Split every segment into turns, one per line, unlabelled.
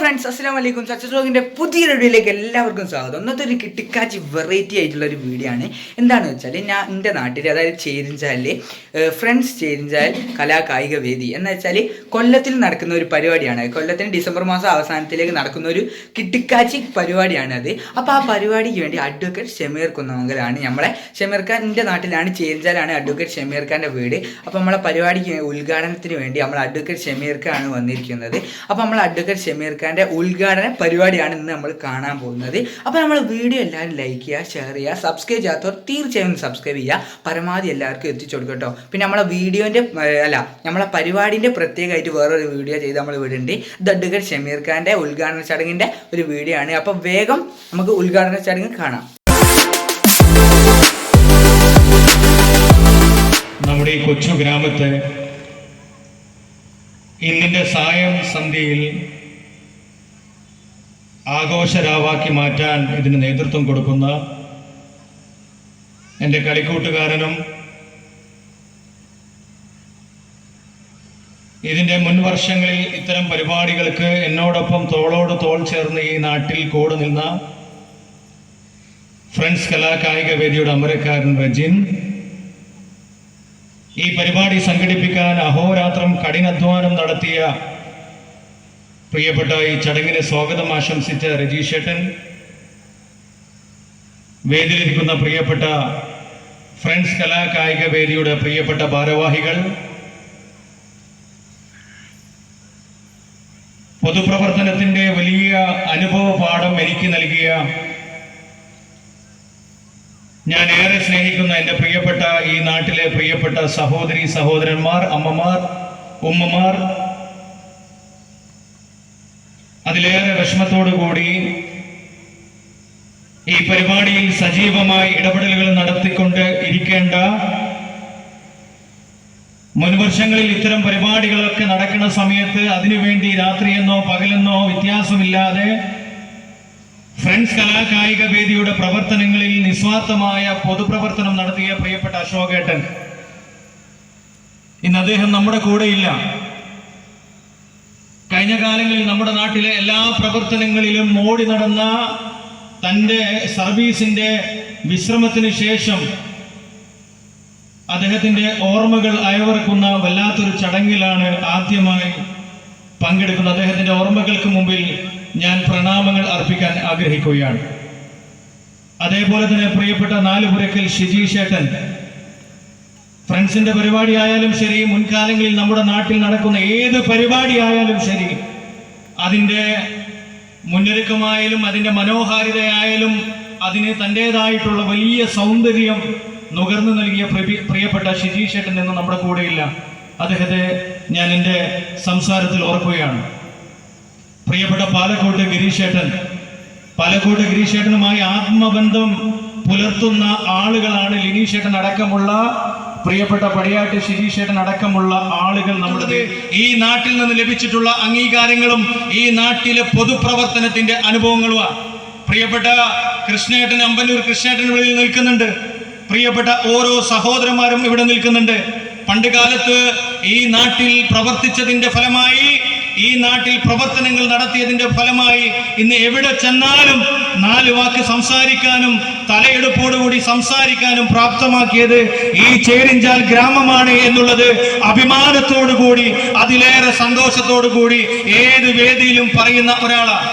Friends, അസ്സലാമു അലൈക്കും. Success വ്ലോഗിൻ്റെ പുതിയൊരു വീഡിയോയിലേക്ക് എല്ലാവർക്കും സ്വാഗതം. ഇന്നത്തെ ഒരു കിട്ടിക്കാച്ചി വെറൈറ്റി ആയിട്ടുള്ള ഒരു വീഡിയോ ആണ്. എന്താണെന്ന് വെച്ചാൽ, ഞാൻ എൻ്റെ നാട്ടിൽ, അതായത് ചേരിഞ്ചാലിൽ ഫ്രണ്ട്സ് ചേരിഞ്ചാൽ കലാകായിക വേദി എന്ന് വെച്ചാൽ കൊല്ലത്തിൽ നടക്കുന്ന ഒരു പരിപാടിയാണ്. കൊല്ലത്തിന് ഡിസംബർ മാസം അവസാനത്തിലേക്ക് നടക്കുന്ന ഒരു കിട്ടിക്കാച്ചി പരിപാടിയാണ് അത്. അപ്പോൾ ആ പരിപാടിക്ക് വേണ്ടി അഡ്വക്കേറ്റ് ഷമീർ കുന്നമംഗലാണ്, നമ്മളെ ഷമീർ ഖാൻ എൻ്റെ നാട്ടിലാണ്, ചേരിഞ്ചാലാണ് അഡ്വക്കേറ്റ് ഷമീർ ഖാൻ്റെ വീട്. അപ്പോൾ നമ്മളെ പരിപാടിക്ക് ഉദ്ഘാടനത്തിന് വേണ്ടി നമ്മൾ അഡ്വക്കേറ്റ് ഷമീർ ഖാനാണ് വന്നിരിക്കുന്നത്. അപ്പോൾ നമ്മൾ അഡ്വക്കേറ്റ് ഷമീർ ഖാൻ്റെ ഉദ്ഘാടന പരിപാടിയാണ് ഇന്ന് നമ്മൾ കാണാൻ പോകുന്നത്. അപ്പോൾ നമ്മൾ വീഡിയോ എല്ലാവരും ലൈക്ക് ചെയ്യുക, ഷെയർ ചെയ്യുക, സബ്സ്ക്രൈബ് ചെയ്യാത്തവർ തീർച്ചയായും സബ്സ്ക്രൈബ് ചെയ്യുക, പരമാവധി എല്ലാവർക്കും എത്തിച്ചു കൊടുക്കും കേട്ടോ. പിന്നെ നമ്മളെ വീഡിയോൻ്റെ നമ്മളെ പരിപാടിൻ്റെ പ്രത്യേകമായിട്ട് വേറൊരു വീഡിയോ ചെയ്ത് നമ്മൾ വിടുന്നുണ്ട്. ഇത് അഡ്വക്കേറ്റ് ഷമീർ ഖാൻ്റെ ഉദ്ഘാടന ചടങ്ങിൻ്റെ ഒരു വീഡിയോ ആണ്. അപ്പോൾ വേഗം നമുക്ക് ഉദ്ഘാടന ചടങ്ങ് കാണാം.
നമ്മുടെ ഈ കൊച്ചു ഗ്രാമത്തെ ഇന്നിൻ്റെ സായം സന്ധ്യയിൽ ആഘോഷരാവാക്കി മാറ്റാൻ ഇതിന് നേതൃത്വം കൊടുക്കുന്ന എൻ്റെ കളിക്കൂട്ടുകാരനും ഇതിൻ്റെ മുൻ വർഷങ്ങളിൽ ഇത്തരം പരിപാടികൾക്ക് എന്നോടൊപ്പം തോളോട് തോൾ ചേർന്ന് ഈ നാട്ടിൽ കൂടെ നിന്ന ഫ്രണ്ട്സ് കലാകായിക വേദിയുടെ അമരക്കാരൻ റജിൻ, ഈ പരിപാടി സംഘടിപ്പിക്കാൻ അഹോരാത്രം കഠിനാധ്വാനം നടത്തിയ പ്രിയപ്പെട്ട ഈ ചടങ്ങിന് സ്വാഗതം ആശംസിച്ച രജീഷേട്ടൻ, വേദിയിലിരിക്കുന്ന പ്രിയപ്പെട്ട ഫ്രണ്ട്സ് കലാകായിക വേദിയുടെ പ്രിയപ്പെട്ട ഭാരവാഹികൾ, പൊതുപ്രവർത്തനത്തിന്റെ വലിയ അനുഭവ പാഠം എനിക്ക് നൽകിയ, ഞാൻ ഏറെ സ്നേഹിക്കുന്ന എൻ്റെ പ്രിയപ്പെട്ട ഈ നാട്ടിലെ പ്രിയപ്പെട്ട സഹോദരി സഹോദരന്മാർ, അമ്മമാർ, ഉമ്മമാർ, അതിലേറെ വിഷമത്തോടുകൂടി ഈ പരിപാടിയിൽ സജീവമായി ഇടപെടലുകൾ നടത്തിക്കൊണ്ട് ഇരിക്കേണ്ട, മുൻവർഷങ്ങളിൽ ഇത്തരം പരിപാടികളൊക്കെ നടക്കുന്ന സമയത്ത് അതിനുവേണ്ടി രാത്രിയെന്നോ പകലെന്നോ വ്യത്യാസമില്ലാതെ ഫ്രണ്ട്സ് കലാകായിക വേദിയുടെ പ്രവർത്തനങ്ങളിൽ നിസ്വാർത്ഥമായ പൊതുപ്രവർത്തനം നടത്തിയ പ്രിയപ്പെട്ട അശോകേട്ടൻ, ഇന്ന് അദ്ദേഹം നമ്മുടെ കൂടെയില്ല. കഴിഞ്ഞ കാലങ്ങളിൽ നമ്മുടെ നാട്ടിലെ എല്ലാ പ്രവർത്തനങ്ങളിലും ഓടി നടന്ന, തൻ്റെ സർവീസിന്റെ വിശ്രമത്തിന് ശേഷം അദ്ദേഹത്തിന്റെ ഓർമ്മകൾ അയവർക്കുന്ന വല്ലാത്തൊരു ചടങ്ങിലാണ് ആദ്യമായി പങ്കെടുക്കുന്നത്. അദ്ദേഹത്തിന്റെ ഓർമ്മകൾക്ക് മുമ്പിൽ ഞാൻ പ്രണാമങ്ങൾ അർപ്പിക്കാൻ ആഗ്രഹിക്കുകയാണ്. അതേപോലെ തന്നെ പ്രിയപ്പെട്ട നാലുപുരക്കൽ ഷിജീഷേട്ടൻ, ഫ്രണ്ട്സിന്റെ പരിപാടി ആയാലും ശരി, മുൻകാലങ്ങളിൽ നമ്മുടെ നാട്ടിൽ നടക്കുന്ന ഏത് പരിപാടി ആയാലും ശരി, അതിൻ്റെ മുന്നൊരുക്കമായാലും അതിൻ്റെ മനോഹാരിതയായാലും അതിന് തൻ്റെതായിട്ടുള്ള വലിയ സൗന്ദര്യം നുകർന്നു നൽകിയ പ്രിയപ്പെട്ട ഷിജീഷേട്ടൻ നിന്ന് നമ്മുടെ കൂടെയില്ല. അദ്ദേഹത്തെ ഞാൻ എൻ്റെ സംസാരത്തിൽ ഓർക്കുകയാണ്. പ്രിയപ്പെട്ട പാലക്കോട്ട് ഗിരീഷേട്ടനുമായി ആത്മബന്ധം പുലർത്തുന്ന ആളുകളാണ് ലിനീഷേട്ടൻ അടക്കമുള്ള, പ്രിയപ്പെട്ട പടിയാട്ട് ശിരീഷേട്ടൻ അടക്കമുള്ള ആളുകൾ. നമ്മുടെ ഈ നാട്ടിൽ നിന്ന് ലഭിച്ചിട്ടുള്ള അംഗീകാരങ്ങളും ഈ നാട്ടിലെ പൊതുപ്രവർത്തനത്തിന്റെ അനുഭവങ്ങളുമാണ്. പ്രിയപ്പെട്ട കൃഷ്ണേട്ടൻ, അമ്പലൂർ കൃഷ്ണേട്ടൻ ഇവിടെ നിൽക്കുന്നുണ്ട്. പ്രിയപ്പെട്ട ഓരോ സഹോദരന്മാരും ഇവിടെ നിൽക്കുന്നുണ്ട്. പണ്ട് കാലത്ത് ഈ നാട്ടിൽ പ്രവർത്തിച്ചതിന്റെ ഫലമായി, ഈ നാട്ടിൽ പ്രവർത്തനങ്ങൾ നടത്തിയതിന്റെ ഫലമായി ഇന്ന് എവിടെ ചെന്നാലും 4 വാക്ക് സംസാരിക്കാനും തലയെടുപ്പോടുകൂടി സംസാരിക്കാനും പ്രാപ്തമാക്കിയത് ഈ ചേരിഞ്ചാൽ ഗ്രാമമാണ് എന്നുള്ളത് അഭിമാനത്തോടുകൂടി, അതിലേറെ സന്തോഷത്തോടുകൂടി ഏത് വേദിയിലും പറയുന്ന ഒരാളാണ്.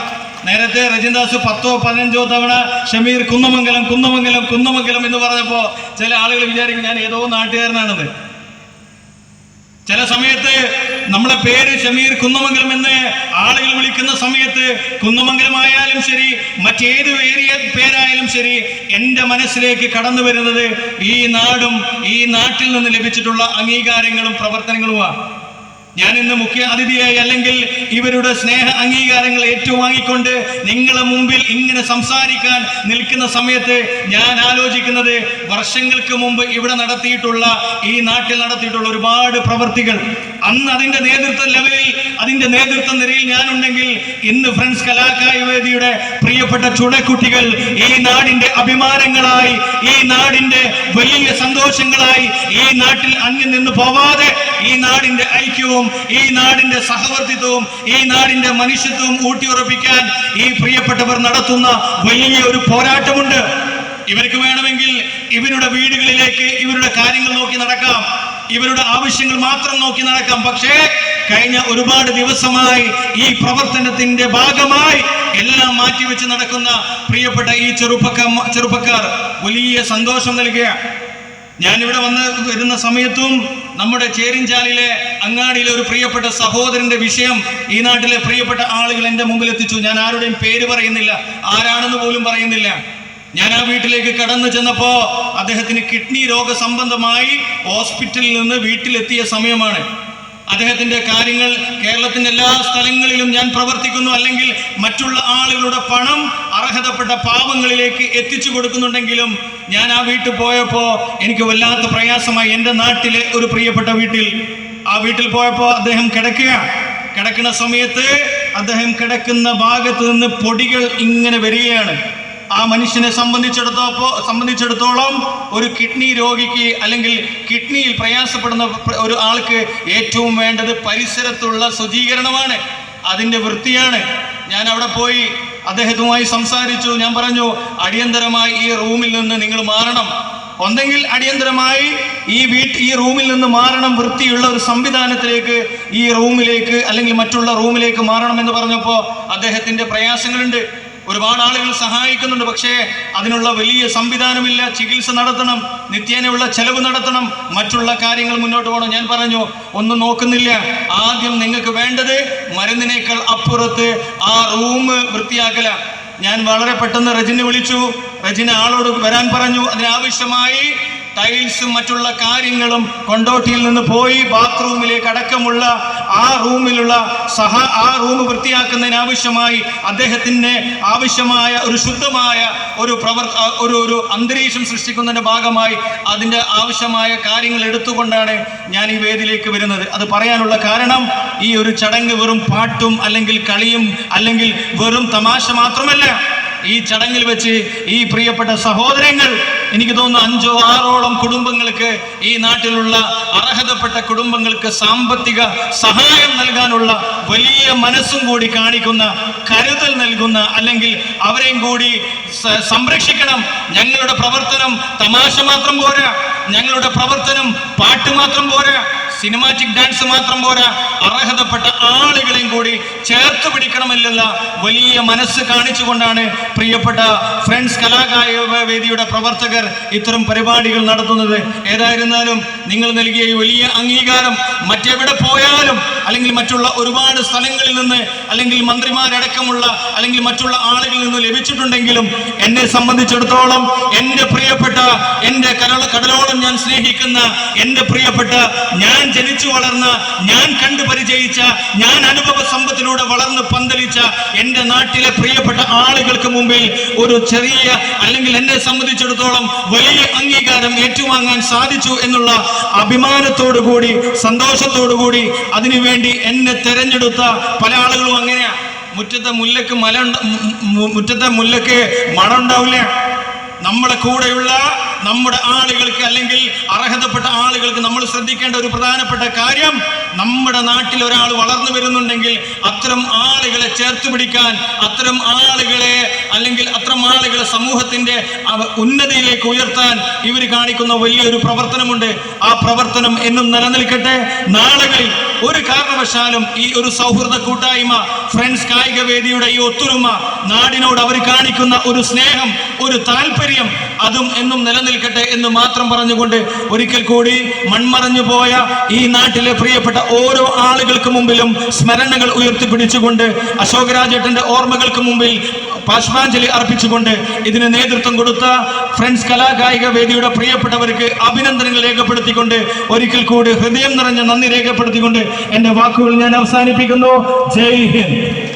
നേരത്തെ രജിൻദാസ് 10ഓ 15ഓ തവണ ഷമീർ കുന്നമംഗലം കുന്നമംഗലം കുന്നമംഗലം എന്ന് പറഞ്ഞപ്പോ ചില ആളുകൾ വിചാരിക്കും ഞാൻ ഏതോ നാട്ടുകാരനാണെന്ന്. ചില സമയത്ത് നമ്മളെ പേര് ഷമീർ കുന്നമംഗലം എന്ന് ആളുകൾ വിളിക്കുന്ന സമയത്ത്, കുന്നമംഗലമായാലും ശരി, മറ്റേത് ഏരിയ പേരായാലും ശരി, എൻ്റെ മനസ്സിലേക്ക് കടന്നു വരുന്നത് ഈ നാടും ഈ നാട്ടിൽ നിന്ന് ലഭിച്ചിട്ടുള്ള അംഗീകാരങ്ങളും പ്രവർത്തനങ്ങളുമാണ്. ഞാൻ ഇന്ന് മുഖ്യ അതിഥിയായി, അല്ലെങ്കിൽ ഇവരുടെ സ്നേഹ അംഗീകാരങ്ങൾ ഏറ്റുവാങ്ങിക്കൊണ്ട് നിങ്ങളെ മുമ്പിൽ ഇങ്ങനെ സംസാരിക്കാൻ നിൽക്കുന്ന സമയത്ത് ഞാൻ ആലോചിക്കുന്നത്, വർഷങ്ങൾക്ക് മുമ്പ് ഇവിടെ നടത്തിയിട്ടുള്ള, ഈ നാട്ടിൽ നടത്തിയിട്ടുള്ള ഒരുപാട് പ്രവർത്തികൾ, അന്ന് അതിന്റെ നേതൃത്വ ലെവലിൽ അതിന്റെ നേതൃത്വ നിരയിൽ ഞാനുണ്ടെങ്കിൽ ഇന്ന് ഫ്രണ്ട്സ് കലാകായികവേദിയുടെ പ്രിയപ്പെട്ട ചുണക്കുട്ടികൾ ഈ നാടിന്റെ അഭിമാനങ്ങളായി, ഈ നാടിന്റെ വലിയ സന്തോഷങ്ങളായി, ഈ നാട്ടിൽ അന്യം നിന്ന് പോവാതെ ഈ നാടിന്റെ ഐക്യവും ഈ നാടിന്റെ സഹവർത്തിത്വവും ഈ നാടിന്റെ മനുഷ്യത്വവും ഊട്ടിയുറപ്പിക്കാൻ ഈ പ്രിയപ്പെട്ടവർ നടത്തുന്ന വലിയ ഒരു പോരാട്ടമുണ്ട്. ഇവർക്ക് വേണമെങ്കിൽ ഇവരുടെ വീടുകളിലേക്ക് ഇവരുടെ കാര്യങ്ങൾ നോക്കി നടക്കാം, ഇവരുടെ ആവശ്യങ്ങൾ മാത്രം നോക്കി നടക്കാം. പക്ഷേ കഴിഞ്ഞ ഒരുപാട് ദിവസമായി ഈ പ്രവർത്തനത്തിന്റെ ഭാഗമായി എല്ലാം മാറ്റിവെച്ച് നടക്കുന്ന പ്രിയപ്പെട്ട ഈ ചെറുപ്പക്കാർ വലിയ സന്തോഷം നൽകുക. ഞാനിവിടെ വരുന്ന സമയത്തും നമ്മുടെ ചേരിഞ്ചാലിലെ അങ്ങാടിയിലെ ഒരു പ്രിയപ്പെട്ട സഹോദരന്റെ വിഷയം ഈ നാട്ടിലെ പ്രിയപ്പെട്ട ആളുകൾ എൻ്റെ മുമ്പിൽ എത്തിച്ചു. ഞാൻ ആരുടെയും പേര് പറയുന്നില്ല, ആരാണെന്ന് പോലും പറയുന്നില്ല. ഞാൻ ആ വീട്ടിലേക്ക് കടന്നു ചെന്നപ്പോ അദ്ദേഹത്തിന് കിഡ്നി രോഗ സംബന്ധമായി ഹോസ്പിറ്റലിൽ നിന്ന് വീട്ടിലെത്തിയ സമയമാണ്. അദ്ദേഹത്തിന്റെ കാര്യങ്ങൾ കേരളത്തിന്റെ എല്ലാ സ്ഥലങ്ങളിലും ഞാൻ പ്രവർത്തിക്കുന്നു, അല്ലെങ്കിൽ മറ്റുള്ള ആളുകളുടെ പണം അർഹതപ്പെട്ട പാവങ്ങളിലേക്ക് എത്തിച്ചു കൊടുക്കുന്നുണ്ടെങ്കിലും ഞാൻ ആ വീട്ടിൽ പോയപ്പോ എനിക്ക് വല്ലാത്ത പ്രയാസമായി. എൻ്റെ നാട്ടിലെ ഒരു പ്രിയപ്പെട്ട ആ വീട്ടിൽ പോയപ്പോ അദ്ദേഹം കിടക്കുന്ന സമയത്ത് അദ്ദേഹം കിടക്കുന്ന ഭാഗത്ത് നിന്ന് പൊടികൾ ഇങ്ങനെ വരികയാണ്. ആ മനുഷ്യനെ സംബന്ധിച്ചിടത്തോളം ഒരു കിഡ്നി രോഗിക്ക് അല്ലെങ്കിൽ കിഡ്നിയിൽ പ്രയാസപ്പെടുന്ന ഒരു ആൾക്ക് ഏറ്റവും വേണ്ടത് പരിസരത്തുള്ള ശുചീകരണമാണ്, അതിൻ്റെ വൃത്തിയാണ്. ഞാൻ അവിടെ പോയി അദ്ദേഹവുമായി സംസാരിച്ചു. ഞാൻ പറഞ്ഞു, അടിയന്തരമായി ഈ റൂമിൽ നിന്ന് നിങ്ങൾ മാറണം, ഒന്നെങ്കിൽ അടിയന്തരമായി ഈ റൂമിൽ നിന്ന് മാറണം, വൃത്തിയുള്ള ഒരു സംവിധാനത്തിലേക്ക് ഈ റൂമിലേക്ക് അല്ലെങ്കിൽ മറ്റുള്ള റൂമിലേക്ക് മാറണം എന്ന് പറഞ്ഞപ്പോൾ അദ്ദേഹത്തിൻ്റെ പ്രയാസങ്ങളുണ്ട്. ഒരുപാട് ആളുകൾ സഹായിക്കുന്നുണ്ട്, പക്ഷേ അതിനുള്ള വലിയ സംവിധാനമില്ല. ചികിത്സ നടത്തണം, നിത്യേനയുള്ള ചെലവ് നടത്തണം, മറ്റുള്ള കാര്യങ്ങൾ മുന്നോട്ട് പോകണം. ഞാൻ പറഞ്ഞു, ഒന്നും നോക്കുന്നില്ല, ആദ്യം നിങ്ങൾക്ക് വേണ്ടത് മരുന്നിനേക്കാൾ അപ്പുറത്ത് ആ റൂം വൃത്തിയാക്കല. ഞാൻ വളരെ പെട്ടെന്ന് റജിനെ വിളിച്ചു. റജിന ആളോട് വരാൻ പറഞ്ഞു. അതിനാവശ്യമായി ടൈൽസും മറ്റുള്ള കാര്യങ്ങളും കൊണ്ടോട്ടിയിൽ നിന്ന് പോയി ബാത്റൂമിലേക്ക് അടക്കമുള്ള ആ റൂം വൃത്തിയാക്കുന്നതിനാവശ്യമായി അദ്ദേഹത്തിന് ആവശ്യമായ ഒരു ശുദ്ധമായ ഒരു അന്തരീക്ഷം സൃഷ്ടിക്കുന്നതിന്റെ ഭാഗമായി അതിൻ്റെ ആവശ്യമായ കാര്യങ്ങൾ എടുത്തുകൊണ്ടാണ് ഞാൻ ഈ വേദിയിലേക്ക് വരുന്നത്. അത് പറയാനുള്ള കാരണം, ഈ ഒരു ചടങ്ങ് വെറും പാട്ടും അല്ലെങ്കിൽ കളിയും അല്ലെങ്കിൽ വെറും തമാശ മാത്രമല്ല. ഈ ചടങ്ങിൽ വെച്ച് ഈ പ്രിയപ്പെട്ട സഹോദരങ്ങൾ, എനിക്ക് തോന്നുന്നു 5-6ഓളം കുടുംബങ്ങൾക്ക്, ഈ നാട്ടിലുള്ള അർഹതപ്പെട്ട കുടുംബങ്ങൾക്ക് സാമ്പത്തിക സഹായം നൽകാനുള്ള വലിയ മനസ്സും കൂടി കാണിക്കുന്ന, കരുതൽ നൽകുന്ന, അല്ലെങ്കിൽ അവരെയും കൂടി സംരക്ഷിക്കണം. ഞങ്ങളുടെ പ്രവർത്തനം തമാശ മാത്രം പോരാ, ഞങ്ങളുടെ പ്രവർത്തനം പാട്ട് മാത്രം പോരാ, സിനിമാറ്റിക് ഡാൻസ് മാത്രം പോരാ, അർഹതപ്പെട്ട ആളുകളെയും കൂടി ചേർത്ത് പിടിക്കണമെന്നുള്ള വലിയ മനസ്സ് കാണിച്ചുകൊണ്ടാണ് പ്രിയപ്പെട്ട ഫ്രണ്ട്സ് കലാകായിക വേദിയുടെ പ്രവർത്തകർ ഇത്തരം പരിപാടികൾ നടത്തുന്നത്. ഏതായിരുന്നാലും നിങ്ങൾ നൽകിയ ഈ വലിയ അംഗീകാരം മറ്റെവിടെ പോയാലും അല്ലെങ്കിൽ മറ്റുള്ള ഒരുപാട് സ്ഥലങ്ങളിൽ നിന്ന് അല്ലെങ്കിൽ മന്ത്രിമാരടക്കമുള്ള അല്ലെങ്കിൽ മറ്റുള്ള ആളുകളിൽ നിന്ന് ലഭിച്ചിട്ടുണ്ടെങ്കിലും എന്നെ സംബന്ധിച്ചിടത്തോളം എൻ്റെ പ്രിയപ്പെട്ട, എൻ്റെ കടലോളം ഞാൻ സ്നേഹിക്കുന്ന, എൻ്റെ പ്രിയപ്പെട്ട, ഞാൻ ജനിച്ചു വളർന്ന, ഞാൻ കണ്ടു പരിചയിച്ച, ഞാൻ അനുഭവ സമ്പത്തിലൂടെ വളർന്ന് പന്തലിച്ച എൻ്റെ നാട്ടിലെ പ്രിയപ്പെട്ട ആളുകൾക്ക് മുമ്പിൽ ഒരു ചെറിയ അല്ലെങ്കിൽ എന്നെ സംബന്ധിച്ചിടത്തോളം വലിയ അംഗീകാരം ഏറ്റുവാങ്ങാൻ സാധിച്ചു എന്നുള്ള അഭിമാനത്തോടുകൂടി, സന്തോഷത്തോടുകൂടി, അതിനുവേണ്ടി എന്നെ തെരഞ്ഞെടുത്ത പല ആളുകളും അങ്ങനെയാ. മുറ്റത്തെ മുല്ലക്ക് മണം ഉണ്ടാവില്ല. നമ്മുടെ കൂടെയുള്ള നമ്മുടെ ആളുകൾക്ക് അല്ലെങ്കിൽ അർഹതപ്പെട്ട ആളുകൾക്ക് നമ്മൾ ശ്രദ്ധിക്കേണ്ട ഒരു പ്രധാനപ്പെട്ട കാര്യം, നമ്മുടെ നാട്ടിൽ ഒരാൾ വളർന്നു വരുന്നുണ്ടെങ്കിൽ അത്തരം ആളുകളെ ചേർത്ത് പിടിക്കാൻ, അത്തരം ആളുകളെ അല്ലെങ്കിൽ അത്തരം ആളുകളെ സമൂഹത്തിന്റെ ഉന്നതിയിലേക്ക് ഉയർത്താൻ ഇവർ കാണിക്കുന്ന വലിയൊരു പ്രവർത്തനമുണ്ട്. ആ പ്രവർത്തനം എന്നും നിലനിൽക്കട്ടെ. നാളുകളിൽ ഒരു കാരണവശാലും ഈ ഒരു സൗഹൃദ കൂട്ടായ്മ, ഫ്രണ്ട്സ് കായിക വേദിയുടെ ഈ ഒത്തൊരുമ, നാടിനോട് അവർ കാണിക്കുന്ന ഒരു സ്നേഹം, ഒരു താല്പര്യം, അതും എന്നും നിലനിൽക്കട്ടെ എന്ന് മാത്രം പറഞ്ഞുകൊണ്ട് ഒരിക്കൽ കൂടി മൺമറഞ്ഞു പോയ ഈ നാട്ടിലെ പ്രിയപ്പെട്ട ഓരോ ആളുകൾക്ക് മുമ്പിലും സ്മരണകൾ ഉയർത്തിപ്പിടിച്ചുകൊണ്ട് അശോകരാജേട്ടന്റെ ഓർമ്മകൾക്ക് മുമ്പിൽ പുഷ്പാഞ്ജലി അർപ്പിച്ചുകൊണ്ട് ഇതിന് നേതൃത്വം കൊടുത്ത ഫ്രണ്ട്സ് കലാകായിക വേദിയുടെ പ്രിയപ്പെട്ടവർക്ക് അഭിനന്ദനങ്ങൾ രേഖപ്പെടുത്തിക്കൊണ്ട് ഒരിക്കൽ കൂടി ഹൃദയം നിറഞ്ഞ നന്ദി രേഖപ്പെടുത്തിക്കൊണ്ട് എൻ്റെ വാക്കുകൾ ഞാൻ അവസാനിപ്പിക്കുന്നു. ജയ് ഹിന്ദ്.